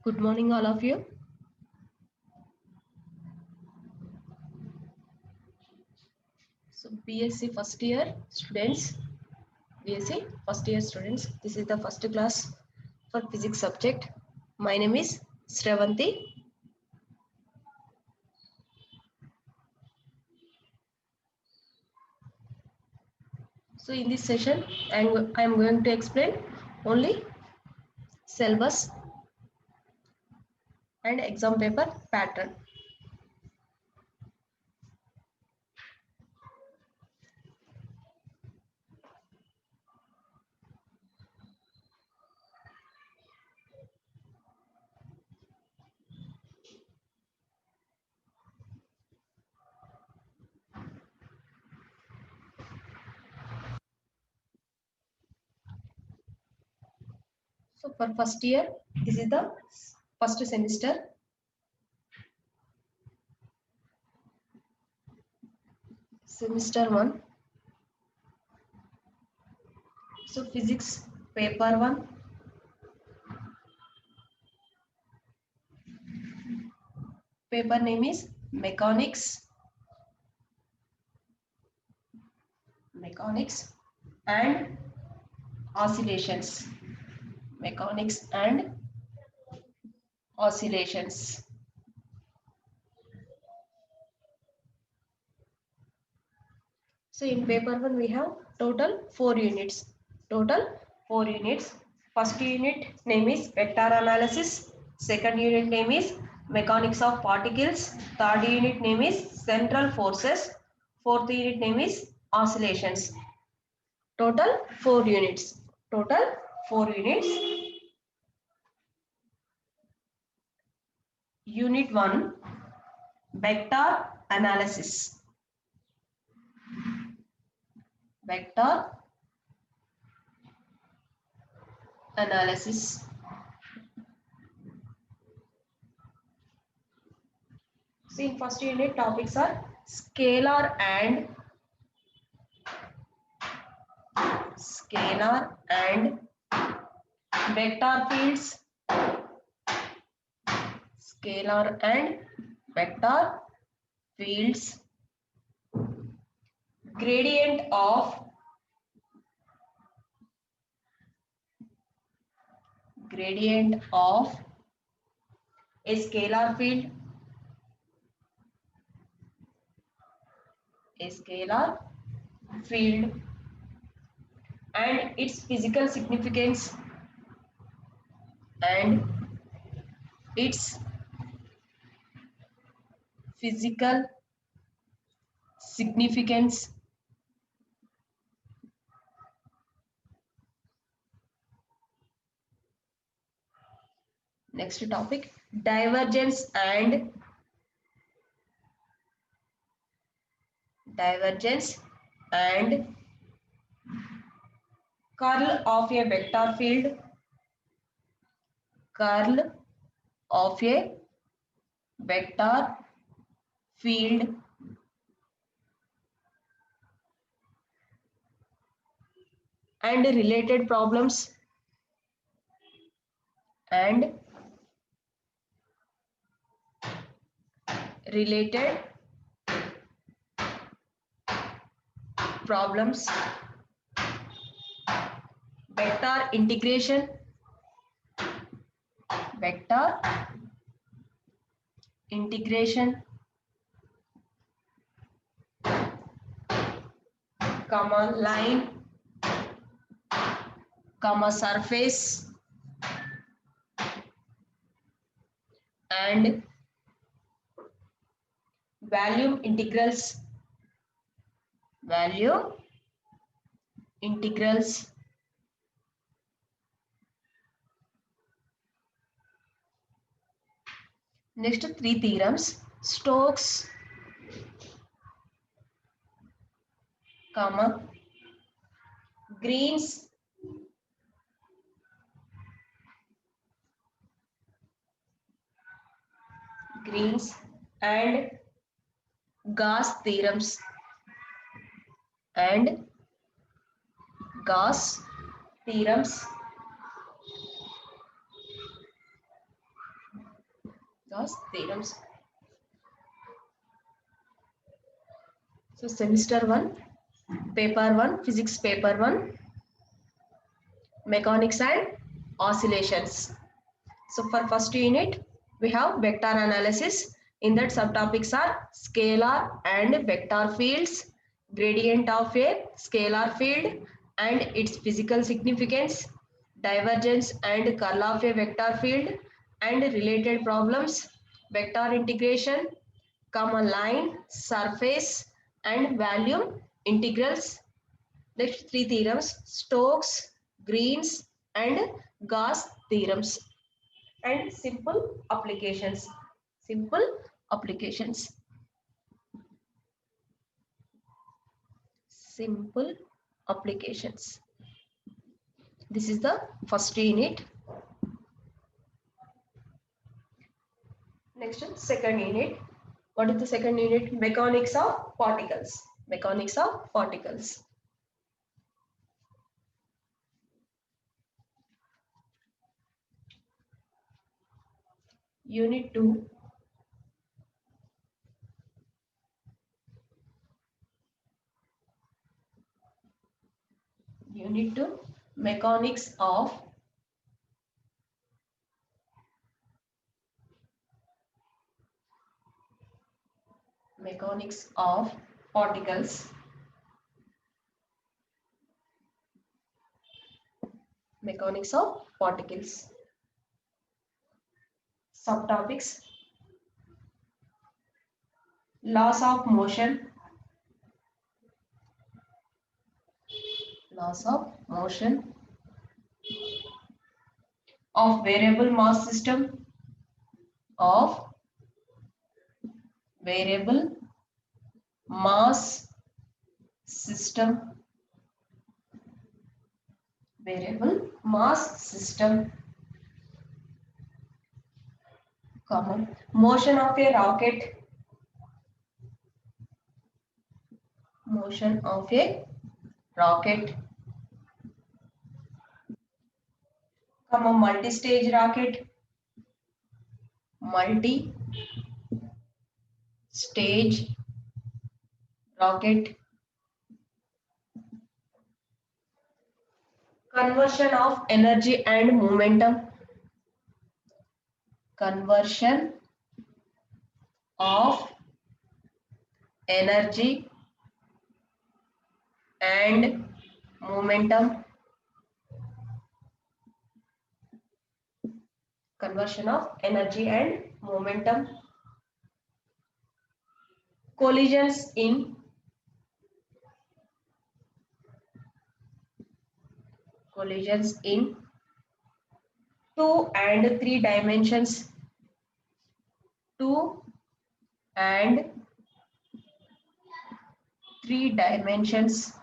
Good morning, all of you. So, BSc first year students, this is the first class for physics subject. My name is Sravanti. So, in this session, I am going to explain only syllabus and exam paper pattern. So, for first year, this is the first semester. Semester 1. So, physics paper 1. Paper name is mechanics and oscillations. Mechanics and oscillations. So in paper 1 we have total 4 units. First unit name is vector analysis. Second unit name is mechanics of particles. Third unit name is central forces. Fourth unit name is oscillations. Total 4 units. Unit 1, vector analysis. Vector analysis. So in first unit topics are scalar and vector fields. Scalar and vector fields. Gradient of a scalar field. And its physical significance Next topic, divergence and curl of a vector field. And related problems. Vector integration. Line, surface, and value integrals. Next, 3 theorems: Stokes, Green's, and Gauss theorems. Gauss theorems. So semester 1, paper 1, physics paper 1, mechanics and oscillations. So for first unit, we have vector analysis. In that subtopics are scalar and vector fields, gradient of a scalar field and its physical significance, divergence and curl of a vector field and related problems, vector integration, common line, surface and volume integrals. Next three theorems, Stokes, Green's and Gauss theorems. And simple applications. Simple applications. Simple applications. This is the first unit. Next, second unit. What is the second unit? Mechanics of particles. Mechanics of particles. Unit 2. Unit 2. Mechanics of particles. Mechanics of particles. Subtopics: laws of motion, laws of motion of variable mass system, of variable mass system, variable mass system, comma, motion of a rocket, motion of a rocket, comma, multi-stage rocket, multi-stage rocket, conversion of energy and momentum, conversion of energy and momentum, conversion of energy and momentum, collisions in two and three dimensions, two and three dimensions,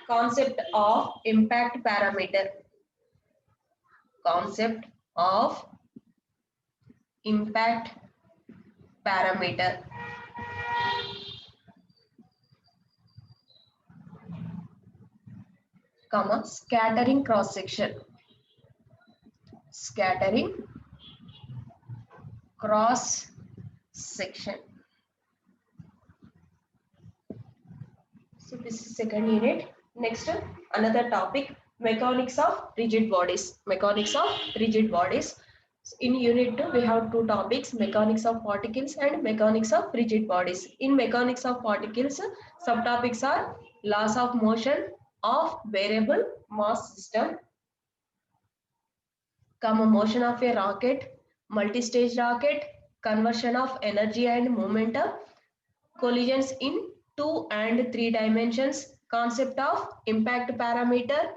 concept of impact parameter, concept of impact parameter, comma, scattering cross section, scattering cross section. So this is second unit. Next, another topic, mechanics of rigid bodies. Mechanics of rigid bodies. In unit 2, we have two topics, mechanics of particles and mechanics of rigid bodies. In mechanics of particles, subtopics are laws of motion of variable mass system, comma, motion of a rocket, multi-stage rocket, conversion of energy and momentum, collisions in two and three dimensions, concept of impact parameter,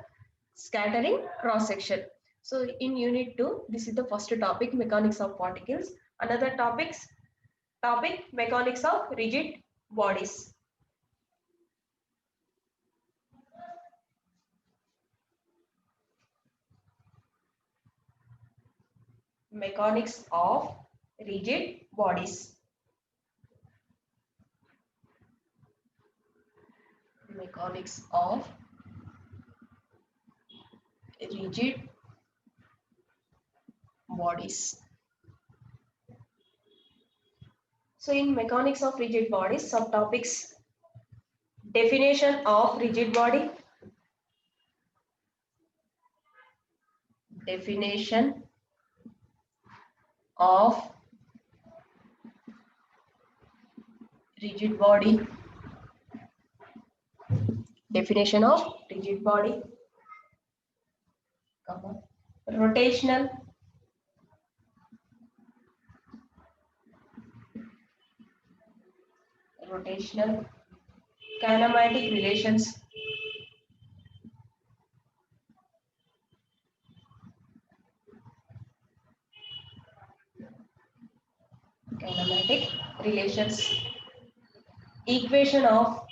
scattering cross section. So in unit 2, this is the first topic, mechanics of particles. Another topic, mechanics of rigid bodies. Mechanics of rigid bodies. Mechanics of rigid bodies. So in mechanics of rigid bodies, subtopics: definition of rigid body, definition of rigid body, definition of rigid body, rotational, rotational, kinematic relations, kinematic relations, equation of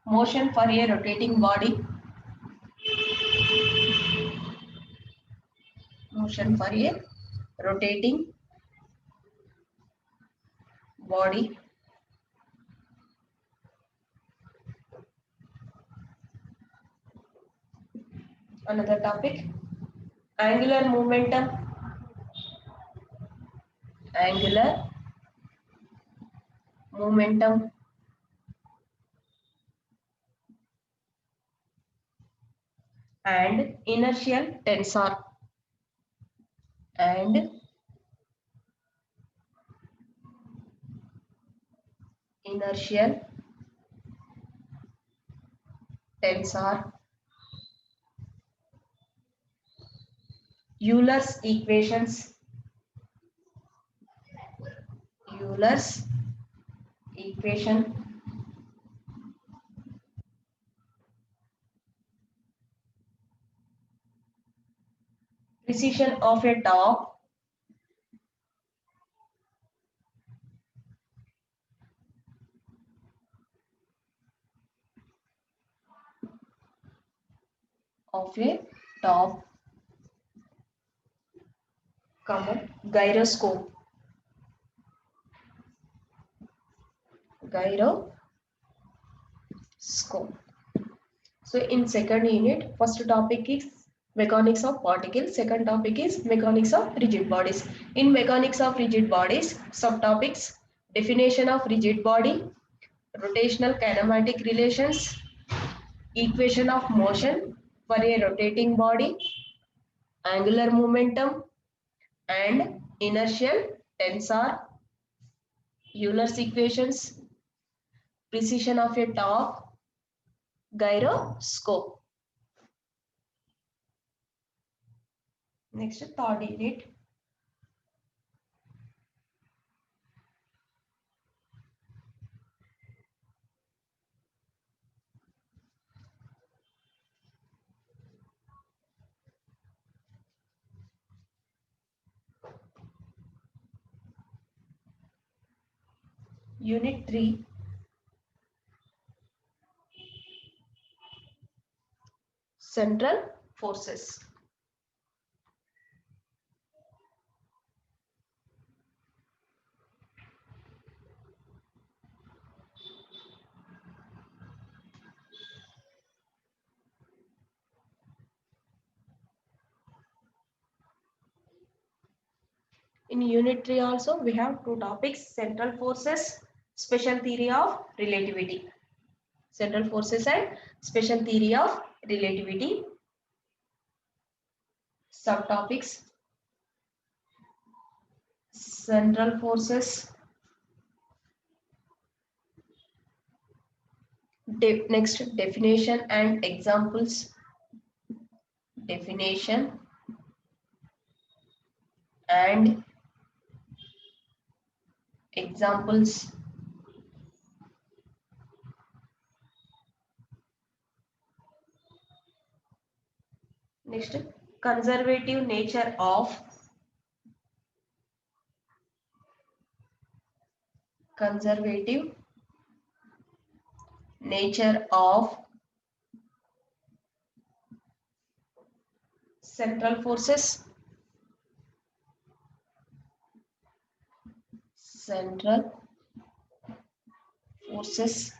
motion for a rotating body, motion for a rotating body. Another topic: angular momentum, angular momentum, and inertial tensor, and inertial tensor, Euler's equations, Euler's equation, precision of a top, of a top, gyroscope, gyroscope. So in second unit, first topic is mechanics of particles, second topic is mechanics of rigid bodies. In mechanics of rigid bodies, subtopics: definition of rigid body, rotational kinematic relations, equation of motion for a rotating body, angular momentum and inertial tensor, Euler's equations, precision of a top, gyroscope. Next, third unit. Unit 3, central forces. In unit 3 also we have two topics: central forces, special theory of relativity. Central forces and special theory of relativity. Subtopics: central forces, next definition and examples, definition and examples, next conservative nature of central forces, central forces.